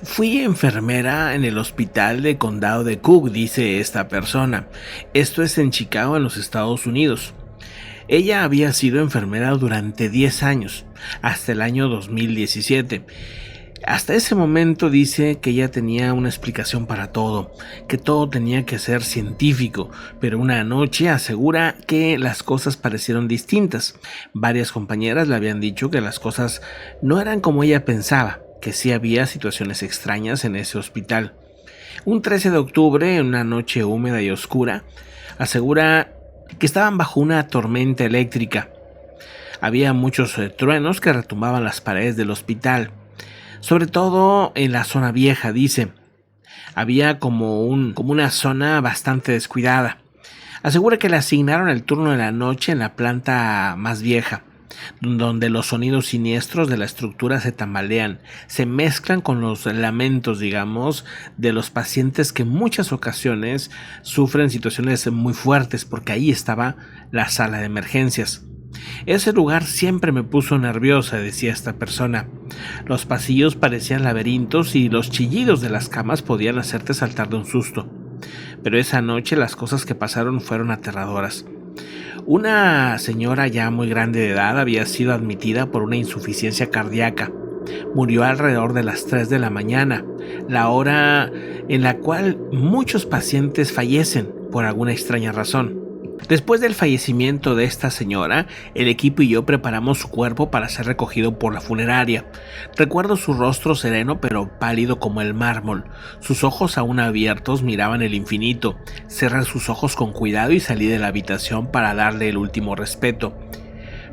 Fui enfermera en el hospital de condado de Cook, dice esta persona. Esto es en Chicago, en los Estados Unidos. Ella había sido enfermera durante 10 años, hasta el año 2017. Hasta ese momento dice que ella tenía una explicación para todo, que todo tenía que ser científico, pero una noche asegura que las cosas parecieron distintas. Varias compañeras le habían dicho que las cosas no eran como ella pensaba, que sí había situaciones extrañas en ese hospital. Un 13 de octubre, en una noche húmeda y oscura, asegura que estaban bajo una tormenta eléctrica. Había muchos truenos que retumbaban las paredes del hospital, sobre todo en la zona vieja, dice. Había como una zona bastante descuidada. Asegura que le asignaron el turno de la noche en la planta más vieja, donde los sonidos siniestros de la estructura se tambalean, se mezclan con los lamentos, digamos, de los pacientes que en muchas ocasiones sufren situaciones muy fuertes, porque ahí estaba la sala de emergencias. Ese lugar siempre me puso nerviosa, decía esta persona. Los pasillos parecían laberintos y los chillidos de las camas podían hacerte saltar de un susto. Pero esa noche las cosas que pasaron fueron aterradoras. Una señora ya muy grande de edad había sido admitida por una insuficiencia cardíaca. Murió alrededor de las 3 de la mañana, la hora en la cual muchos pacientes fallecen por alguna extraña razón. Después del fallecimiento de esta señora, el equipo y yo preparamos su cuerpo para ser recogido por la funeraria. Recuerdo su rostro sereno pero pálido como el mármol. Sus ojos aún abiertos miraban el infinito. Cerré sus ojos con cuidado y salí de la habitación para darle el último respeto.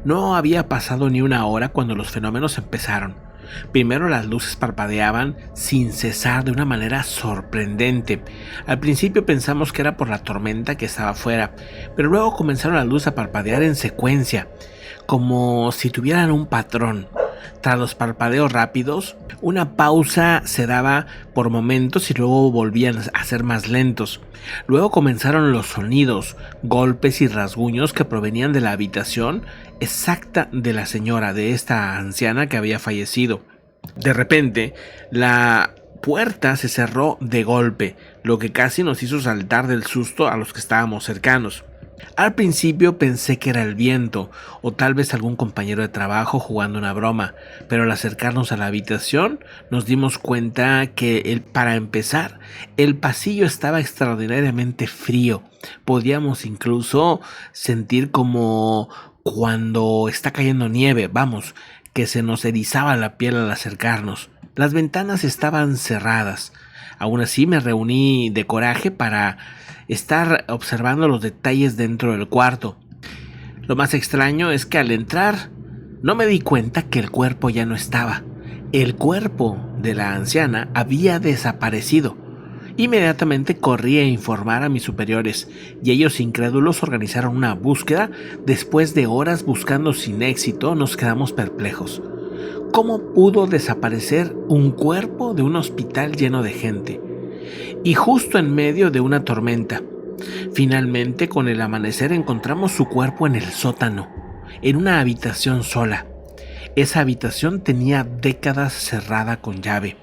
No había pasado ni una hora cuando los fenómenos empezaron. Primero las luces parpadeaban sin cesar de una manera sorprendente. Al principio pensamos que era por la tormenta que estaba afuera, pero luego comenzaron las luces a parpadear en secuencia, como si tuvieran un patrón. Tras los parpadeos rápidos, una pausa se daba por momentos y luego volvían a ser más lentos. Luego comenzaron los sonidos, golpes y rasguños que provenían de la habitación exacta de la señora, de esta anciana que había fallecido. De repente, la puerta se cerró de golpe, lo que casi nos hizo saltar del susto a los que estábamos cercanos. Al principio pensé que era el viento o tal vez algún compañero de trabajo jugando una broma, pero al acercarnos a la habitación nos dimos cuenta que, para empezar, el pasillo estaba extraordinariamente frío. Podíamos incluso sentir como cuando está cayendo nieve, vamos, que se nos erizaba la piel al acercarnos. Las ventanas estaban cerradas. Aún así me reuní de coraje para estar observando los detalles dentro del cuarto. Lo más extraño es que al entrar no me di cuenta que el cuerpo ya no estaba. El cuerpo de la anciana había desaparecido. Inmediatamente corrí a informar a mis superiores y ellos, incrédulos, organizaron una búsqueda. Después de horas buscando sin éxito, nos quedamos perplejos. ¿Cómo pudo desaparecer un cuerpo de un hospital lleno de gente? Y justo en medio de una tormenta. Finalmente, con el amanecer, encontramos su cuerpo en el sótano, en una habitación sola. Esa habitación tenía décadas cerrada con llave.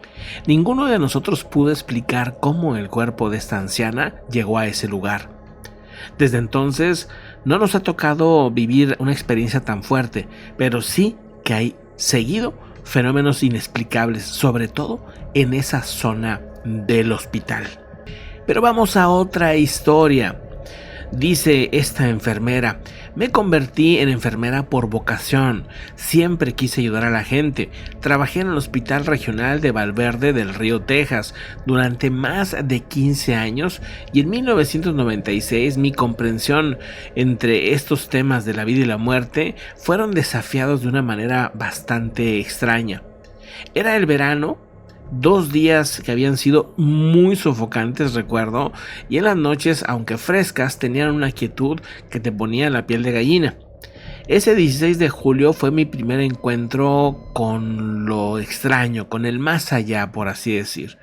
Ninguno de nosotros pudo explicar cómo el cuerpo de esta anciana llegó a ese lugar. Desde entonces, no nos ha tocado vivir una experiencia tan fuerte, pero sí que hay seguido fenómenos inexplicables, sobre todo en esa zona del hospital. Pero vamos a otra historia. Dice esta enfermera: me convertí en enfermera por vocación. Siempre quise ayudar a la gente. Trabajé en el Hospital Regional de Valverde del Río, Texas, durante más de 15 años y en 1996 mi comprensión entre estos temas de la vida y la muerte fueron desafiados de una manera bastante extraña. Era el verano. 2 días que habían sido muy sofocantes, recuerdo, y en las noches, aunque frescas, tenían una quietud que te ponía la piel de gallina. Ese 16 de julio fue mi primer encuentro con lo extraño, con el más allá, por así decir.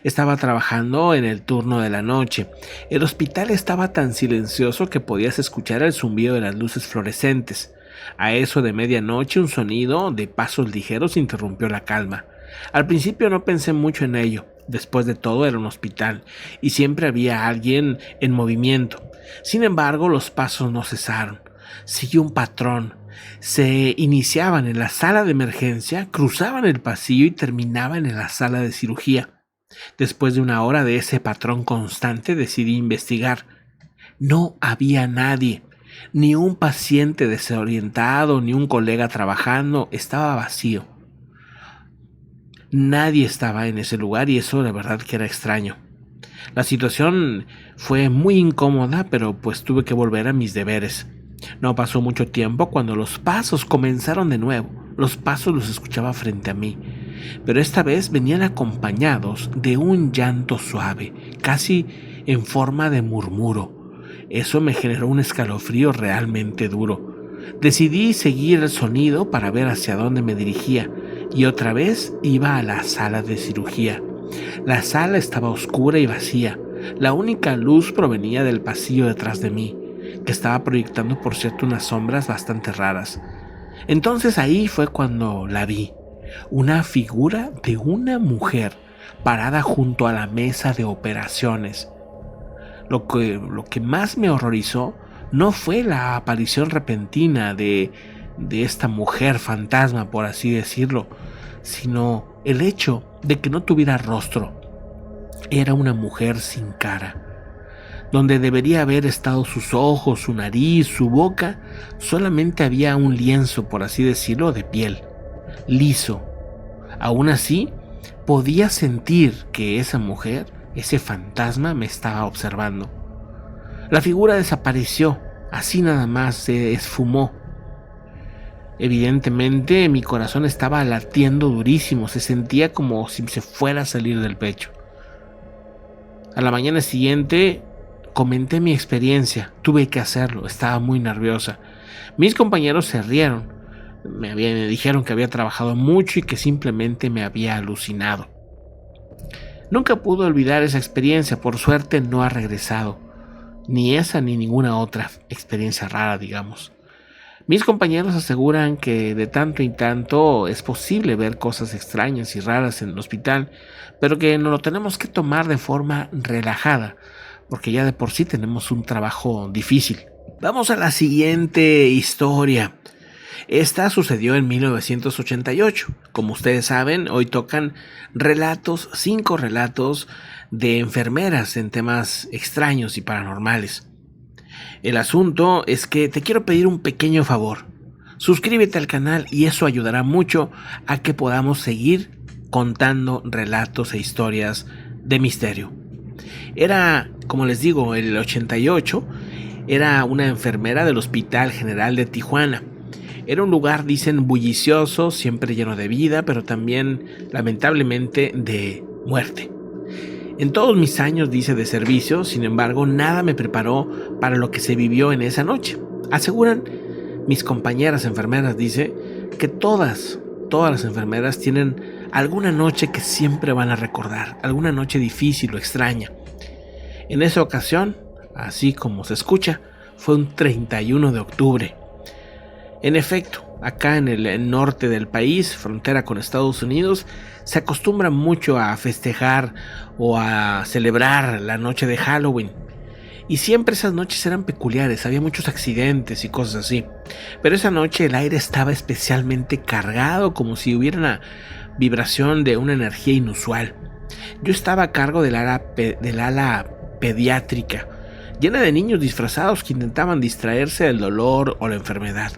Estaba trabajando en el turno de la noche. El hospital estaba tan silencioso que podías escuchar el zumbido de las luces fluorescentes. A eso de medianoche, un sonido de pasos ligeros interrumpió la calma. Al principio no pensé mucho en ello. Después de todo era un hospital y siempre había alguien en movimiento. Sin embargo, los pasos no cesaron. Siguió un patrón. Se iniciaban en la sala de emergencia, cruzaban el pasillo y terminaban en la sala de cirugía. Después de una hora de ese patrón constante, decidí investigar. No había nadie, ni un paciente desorientado, ni un colega trabajando. Estaba vacío. Nadie estaba en ese lugar y eso la verdad que era extraño. La situación fue muy incómoda, pero pues tuve que volver a mis deberes. No pasó mucho tiempo cuando los pasos comenzaron de nuevo. Los pasos los escuchaba frente a mí, pero esta vez venían acompañados de un llanto suave, casi en forma de murmuro. Eso me generó un escalofrío realmente duro. Decidí seguir el sonido para ver hacia dónde me dirigía y otra vez iba a la sala de cirugía. La sala estaba oscura y vacía. La única luz provenía del pasillo detrás de mí, que estaba proyectando por cierto unas sombras bastante raras. Entonces ahí fue cuando la vi. Una figura de una mujer parada junto a la mesa de operaciones. Lo que más me horrorizó no fue la aparición repentina de esta mujer fantasma, por así decirlo, sino el hecho de que no tuviera rostro. Era una mujer sin cara. Donde debería haber estado sus ojos, su nariz, su boca, solamente había un lienzo, por así decirlo, de piel, liso. Aún así, podía sentir que esa mujer, ese fantasma, me estaba observando. La figura desapareció, así nada más se esfumó. Evidentemente mi corazón estaba latiendo durísimo, se sentía como si se fuera a salir del pecho. A la mañana siguiente comenté mi experiencia, tuve que hacerlo, estaba muy nerviosa. Mis compañeros se rieron, me dijeron que había trabajado mucho y que simplemente me había alucinado. Nunca pude olvidar esa experiencia, por suerte no ha regresado, ni esa ni ninguna otra experiencia rara, digamos. Mis compañeros aseguran que de tanto en tanto es posible ver cosas extrañas y raras en el hospital, pero que no lo tenemos que tomar de forma relajada, porque ya de por sí tenemos un trabajo difícil. Vamos a la siguiente historia. Esta sucedió en 1988. Como ustedes saben, hoy tocan 5 relatos de enfermeras en temas extraños y paranormales. El asunto es que te quiero pedir un pequeño favor. Suscríbete al canal y eso ayudará mucho a que podamos seguir contando relatos e historias de misterio. Era, como les digo, el 88, era una enfermera del Hospital General de Tijuana. Era un lugar, dicen, bullicioso, siempre lleno de vida, pero también, lamentablemente, de muerte. En todos mis años, dice, de servicio, sin embargo, nada me preparó para lo que se vivió en esa noche. Aseguran mis compañeras enfermeras, dice, que todas las enfermeras tienen alguna noche que siempre van a recordar, alguna noche difícil o extraña. En esa ocasión, así como se escucha, fue un 31 de octubre. En efecto, acá en el norte del país, frontera con Estados Unidos, se acostumbra mucho a festejar o a celebrar la noche de Halloween. Y siempre esas noches eran peculiares, había muchos accidentes y cosas así. Pero esa noche el aire estaba especialmente cargado, como si hubiera una vibración de una energía inusual. Yo estaba a cargo del ala pediátrica, llena de niños disfrazados que intentaban distraerse del dolor o la enfermedad.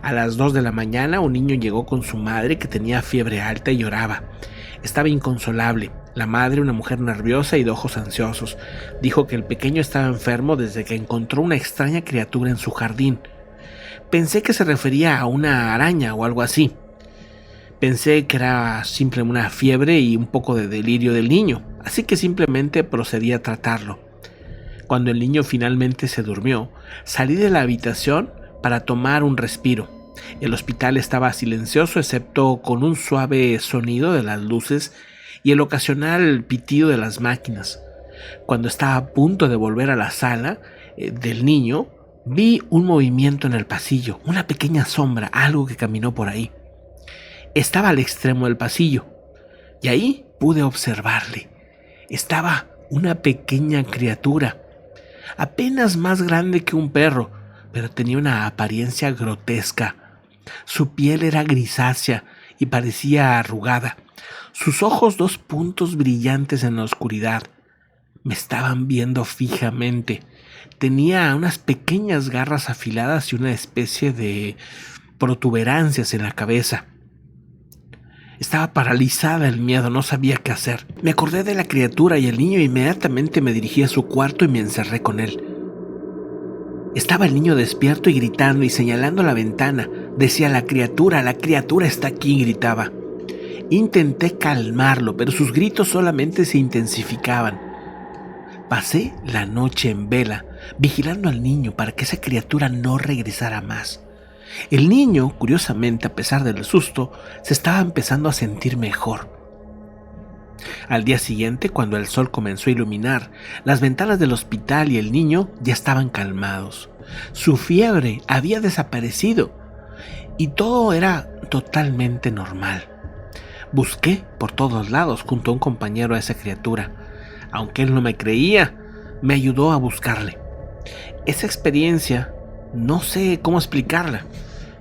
A las 2 de la mañana un niño llegó con su madre que tenía fiebre alta y lloraba. Estaba inconsolable. La madre, una mujer nerviosa y de ojos ansiosos, dijo que el pequeño estaba enfermo desde que encontró una extraña criatura en su jardín. Pensé que se refería a una araña o algo así. Pensé que era simplemente una fiebre y un poco de delirio del niño, así que simplemente procedí a tratarlo. Cuando el niño finalmente se durmió, salí de la habitación para tomar un respiro. El hospital estaba silencioso excepto con un suave sonido de las luces y el ocasional pitido de las máquinas. Cuando estaba a punto de volver a la sala del niño, vi un movimiento en el pasillo, una pequeña sombra, algo que caminó por ahí. Estaba al extremo del pasillo. Y ahí pude observarle. Estaba una pequeña criatura, apenas más grande que un perro, pero tenía una apariencia grotesca. Su piel era grisácea y parecía arrugada. Sus ojos, dos puntos brillantes en la oscuridad, me estaban viendo fijamente. Tenía unas pequeñas garras afiladas y una especie de protuberancias en la cabeza. Estaba paralizada del miedo, no sabía qué hacer. Me acordé de la criatura y el niño e inmediatamente me dirigí a su cuarto y me encerré con él. Estaba el niño despierto y gritando y señalando la ventana. Decía: la criatura está aquí, gritaba. Intenté calmarlo, pero sus gritos solamente se intensificaban. Pasé la noche en vela, vigilando al niño para que esa criatura no regresara más. El niño, curiosamente, a pesar del susto, se estaba empezando a sentir mejor. Al día siguiente, cuando el sol comenzó a iluminar, las ventanas del hospital y el niño ya estaban calmados. Su fiebre había desaparecido y todo era totalmente normal. Busqué por todos lados junto a un compañero a esa criatura. Aunque él no me creía, me ayudó a buscarle. Esa experiencia, no sé cómo explicarla.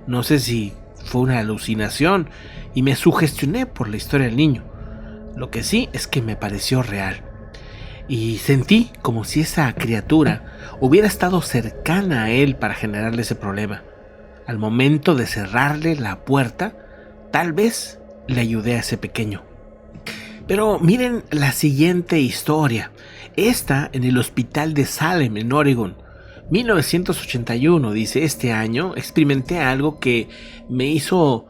No sé si fue una alucinación y me sugestioné por la historia del niño. Lo que sí es que me pareció real. Y sentí como si esa criatura hubiera estado cercana a él para generarle ese problema. Al momento de cerrarle la puerta, tal vez le ayudé a ese pequeño. Pero miren la siguiente historia. Esta en el hospital de Salem, en Oregon. 1981, dice: este año experimenté algo que me hizo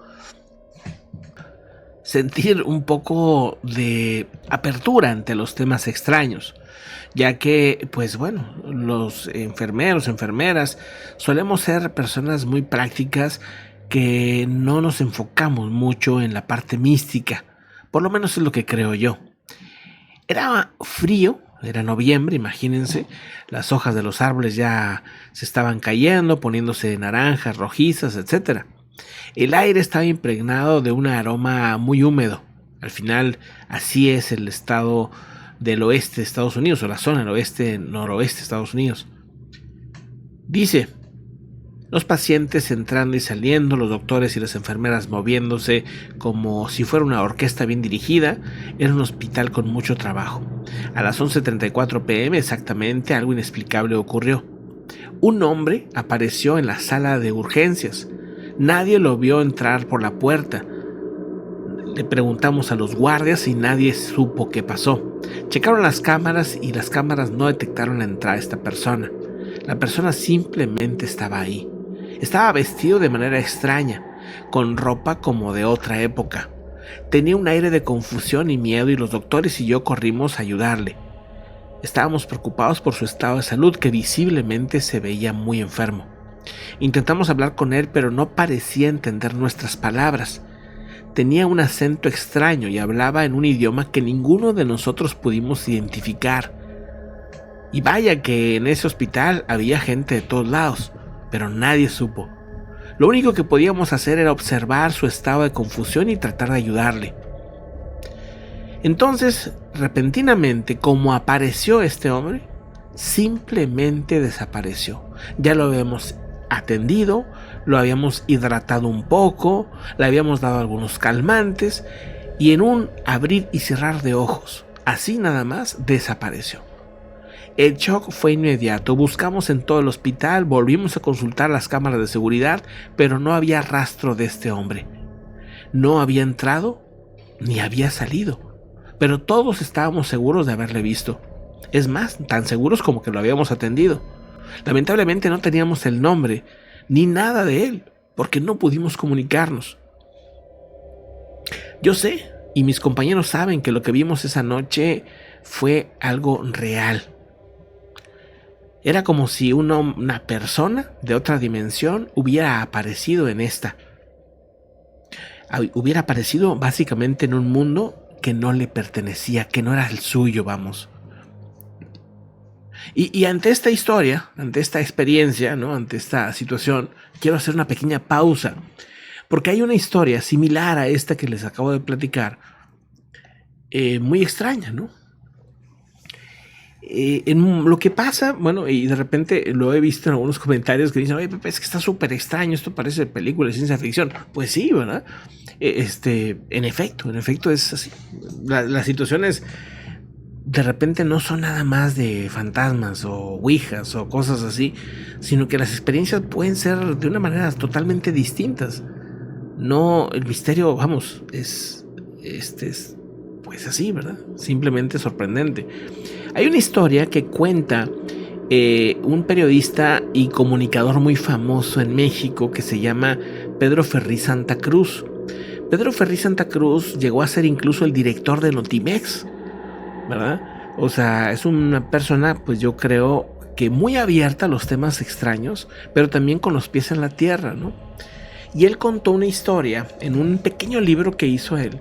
sentir un poco de apertura ante los temas extraños, ya que, pues bueno, los enfermeros, enfermeras, solemos ser personas muy prácticas que no nos enfocamos mucho en la parte mística, por lo menos es lo que creo yo. Era frío, era noviembre, imagínense, las hojas de los árboles ya se estaban cayendo, poniéndose naranjas, rojizas, etc. El aire estaba impregnado de un aroma muy húmedo. Al final, así es el estado del oeste de Estados Unidos, o la zona del oeste, noroeste de Estados Unidos. Dice: los pacientes entrando y saliendo, los doctores y las enfermeras moviéndose como si fuera una orquesta bien dirigida. Era un hospital con mucho trabajo. A las 11:34 p.m. exactamente, algo inexplicable ocurrió. Un hombre apareció en la sala de urgencias. Nadie lo vio entrar por la puerta. Le preguntamos a los guardias y nadie supo qué pasó. Checaron las cámaras y las cámaras no detectaron la entrada de esta persona. La persona simplemente estaba ahí. Estaba vestido de manera extraña, con ropa como de otra época. Tenía un aire de confusión y miedo y los doctores y yo corrimos a ayudarle. Estábamos preocupados por su estado de salud, que visiblemente se veía muy enfermo. Intentamos hablar con él, pero no parecía entender nuestras palabras. Tenía un acento extraño y hablaba en un idioma que ninguno de nosotros pudimos identificar. Y vaya que en ese hospital había gente de todos lados, pero nadie supo. Lo único que podíamos hacer era observar su estado de confusión y tratar de ayudarle. Entonces, repentinamente, como apareció este hombre, simplemente desapareció. Ya lo habíamos atendido, lo habíamos hidratado un poco, le habíamos dado algunos calmantes y en un abrir y cerrar de ojos, así nada más, desapareció. El shock fue inmediato. Buscamos en todo el hospital, volvimos a consultar las cámaras de seguridad, pero no había rastro de este hombre. No había entrado ni había salido, pero todos estábamos seguros de haberle visto. Es más, tan seguros como que lo habíamos atendido. Lamentablemente no teníamos el nombre ni nada de él, porque no pudimos comunicarnos. Yo sé, y mis compañeros saben, que lo que vimos esa noche fue algo real. Era como si una persona de otra dimensión hubiera aparecido en esta. Hubiera aparecido básicamente en un mundo que no le pertenecía, que no era el suyo, vamos. Y ante esta historia, ante esta experiencia, ¿no? Ante esta situación, quiero hacer una pequeña pausa, porque hay una historia similar a esta que les acabo de platicar, muy extraña, ¿no? En lo que pasa, bueno, y de repente lo he visto en algunos comentarios que dicen, oye, Pepe, es que está súper extraño, esto parece película de ciencia ficción. Pues sí, ¿verdad? En efecto es así. Las situaciones de repente no son nada más de fantasmas o ouijas o cosas así, sino que las experiencias pueden ser de una manera totalmente distintas. No, el misterio, vamos, es pues así, ¿verdad? Simplemente sorprendente. Hay una historia que cuenta un periodista y comunicador muy famoso en México que se llama Pedro Ferriz Santa Cruz. Pedro Ferriz Santa Cruz llegó a ser incluso el director de Notimex, ¿verdad? O sea, es una persona, pues yo creo que muy abierta a los temas extraños, pero también con los pies en la tierra, ¿no? Y él contó una historia en un pequeño libro que hizo él,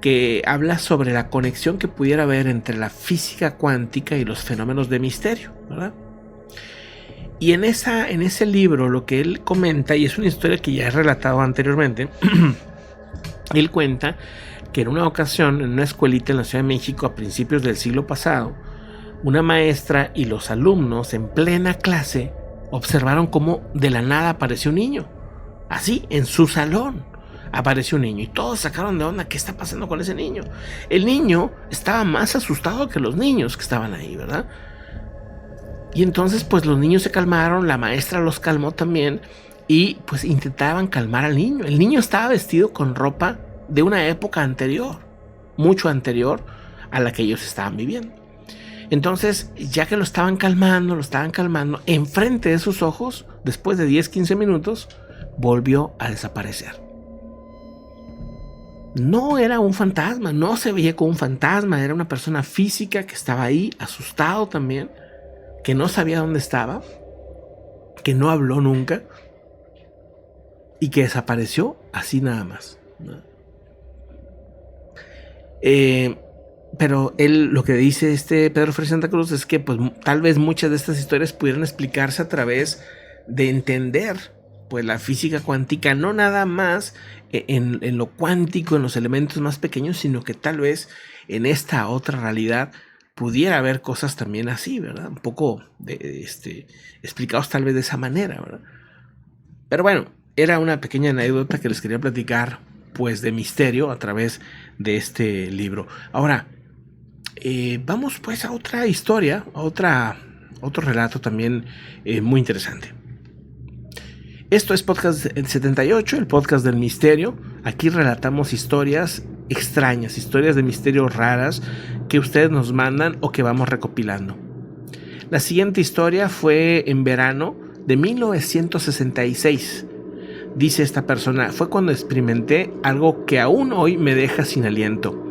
que habla sobre la conexión que pudiera haber entre la física cuántica y los fenómenos de misterio, ¿verdad? Y en ese libro lo que él comenta, y es una historia que ya he relatado anteriormente, él cuenta que en una ocasión, en una escuelita en la Ciudad de México a principios del siglo pasado, una maestra y los alumnos en plena clase observaron cómo de la nada apareció un niño. Así, en su salón apareció un niño y todos sacaron de onda, ¿qué está pasando con ese niño? El niño estaba más asustado que los niños que estaban ahí, ¿verdad? Y entonces pues los niños se calmaron, la maestra los calmó también y pues intentaban calmar al niño. El niño estaba vestido con ropa de una época anterior, mucho anterior a la que ellos estaban viviendo. Entonces, ya que lo estaban calmando, enfrente de sus ojos, después de 10-15 minutos, volvió a desaparecer. No era un fantasma, no se veía como un fantasma, era una persona física que estaba ahí, asustado también, que no sabía dónde estaba, que no habló nunca y que desapareció así nada más, ¿no? Pero él, lo que dice Pedro Ferriz Santa Cruz es que pues tal vez muchas de estas historias pudieran explicarse a través de entender pues la física cuántica, no nada más en lo cuántico, en los elementos más pequeños, sino que tal vez en esta otra realidad pudiera haber cosas también así, ¿verdad? Un poco explicados tal vez de esa manera, ¿verdad? Pero bueno, era una pequeña anécdota que les quería platicar pues de misterio a través de este libro. Ahora, vamos pues a otra historia, a otro relato también muy interesante. Esto es Podcast 78, el podcast del misterio. Aquí relatamos historias extrañas, historias de misterio raras que ustedes nos mandan o que vamos recopilando. La siguiente historia fue en verano de 1966. Dice esta persona, fue cuando experimenté algo que aún hoy me deja sin aliento.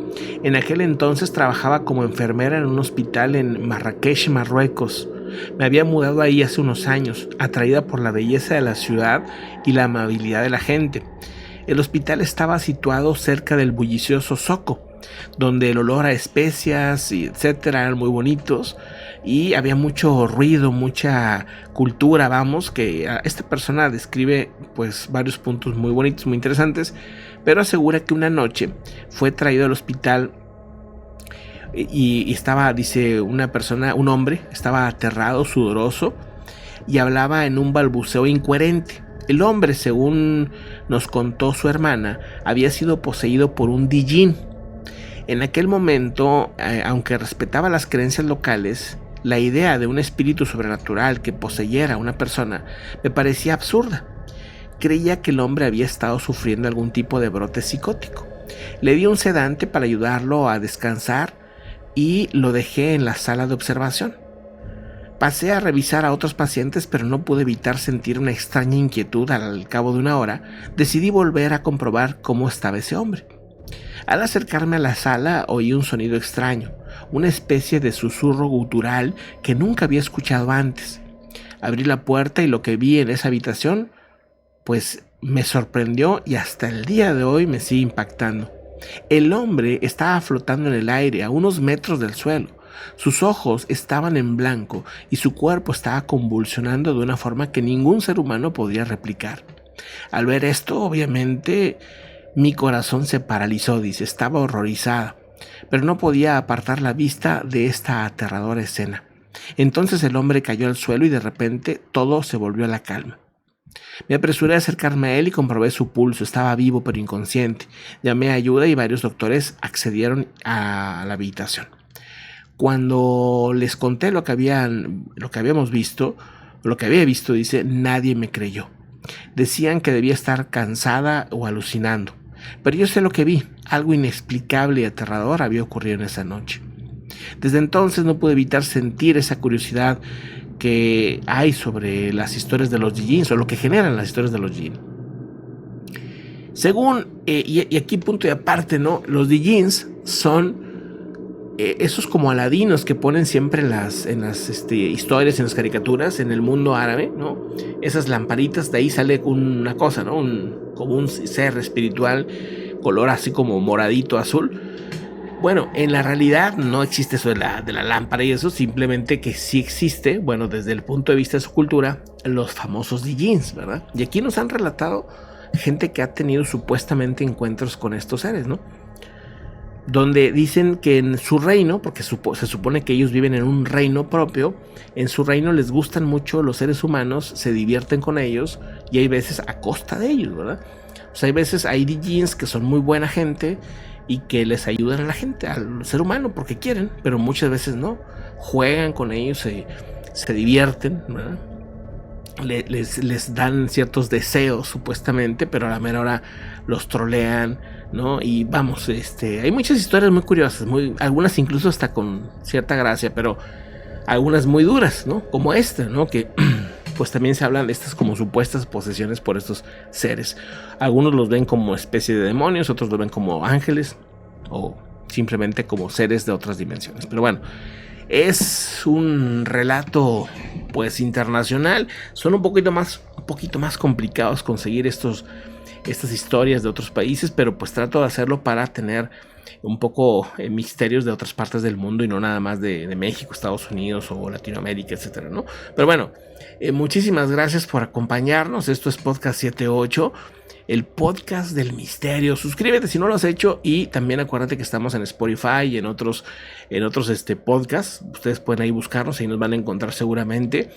En aquel entonces trabajaba como enfermera en un hospital en Marrakech, Marruecos. Me había mudado ahí hace unos años, atraída por la belleza de la ciudad y la amabilidad de la gente. El hospital estaba situado cerca del bullicioso Zoco, donde el olor a especias y etcétera eran muy bonitos y había mucho ruido, mucha cultura, vamos, que esta persona describe pues varios puntos muy bonitos, muy interesantes, pero asegura que una noche fue traído al hospital y estaba, dice una persona, un hombre, estaba aterrado, sudoroso y hablaba en un balbuceo incoherente. El hombre, según nos contó su hermana, había sido poseído por un Dijin. En aquel momento, aunque respetaba las creencias locales, la idea de un espíritu sobrenatural que poseyera a una persona me parecía absurda. Creía que el hombre había estado sufriendo algún tipo de brote psicótico. Le di un sedante para ayudarlo a descansar y lo dejé en la sala de observación. Pasé a revisar a otros pacientes, pero no pude evitar sentir una extraña inquietud. Al cabo de una hora, decidí volver a comprobar cómo estaba ese hombre. Al acercarme a la sala, oí un sonido extraño, una especie de susurro gutural que nunca había escuchado antes. Abrí la puerta y lo que vi en esa habitación, pues me sorprendió y hasta el día de hoy me sigue impactando. El hombre estaba flotando en el aire a unos metros del suelo. Sus ojos estaban en blanco y su cuerpo estaba convulsionando de una forma que ningún ser humano podría replicar. Al ver esto, obviamente, mi corazón se paralizó, dice, estaba horrorizada. pero no podía apartar la vista de esta aterradora escena. Entonces el hombre cayó al suelo y de repente todo se volvió a la calma. Me apresuré a acercarme a él y comprobé su pulso. Estaba vivo pero inconsciente. Llamé ayuda y varios doctores accedieron a la habitación. Cuando les conté lo que habíamos visto, lo que había visto, dice, nadie me creyó. Decían que debía estar cansada o alucinando. Pero yo sé lo que vi. Algo inexplicable y aterrador había ocurrido en esa noche. Desde entonces no pude evitar sentir esa curiosidad que hay sobre las historias de los Dijins o lo que generan las historias de los Jinn. Según, y aquí punto y aparte, ¿no? Los Dijins son esos como aladinos que ponen siempre en las historias, en las caricaturas, en el mundo árabe, ¿no? Esas lamparitas, de ahí sale una cosa, ¿no? Como un ser espiritual, color así como moradito, azul. Bueno, en la realidad no existe eso de la lámpara y eso, simplemente que sí existe, bueno, desde el punto de vista de su cultura, los famosos Dijins, ¿verdad? Y aquí nos han relatado gente que ha tenido supuestamente encuentros con estos seres, ¿no? Donde dicen que en su reino, porque se supone que ellos viven en un reino propio, en su reino les gustan mucho los seres humanos, se divierten con ellos y hay veces a costa de ellos, ¿verdad? O sea, hay veces hay Dijins que son muy buena gente y que les ayudan a la gente, al ser humano, porque quieren, pero muchas veces no. Juegan con ellos, se divierten, ¿verdad? Les dan ciertos deseos, supuestamente, pero a la mera hora los trolean, ¿no? Y vamos, hay muchas historias muy curiosas, algunas incluso hasta con cierta gracia, pero algunas muy duras, ¿no? Como esta, ¿no? Que pues también se hablan de estas como supuestas posesiones por estos seres. Algunos los ven como especie de demonios, otros los ven como ángeles o simplemente como seres de otras dimensiones. Pero bueno, es un relato pues internacional. Son un poquito más complicados conseguir estas historias de otros países, pero pues trato de hacerlo para tener un poco misterios de otras partes del mundo y no nada más de México, Estados Unidos o Latinoamérica, etcétera, ¿no? Pero bueno, muchísimas gracias por acompañarnos. Esto es Podcast 78, el podcast del misterio. Suscríbete si no lo has hecho y también acuérdate que estamos en Spotify y en otros podcasts. Ustedes pueden ahí buscarnos y nos van a encontrar seguramente.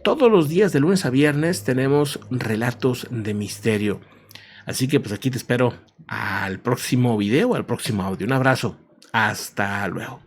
Todos los días de lunes a viernes tenemos relatos de misterio. Así que pues aquí te espero al próximo video, al próximo audio. Un abrazo. Hasta luego.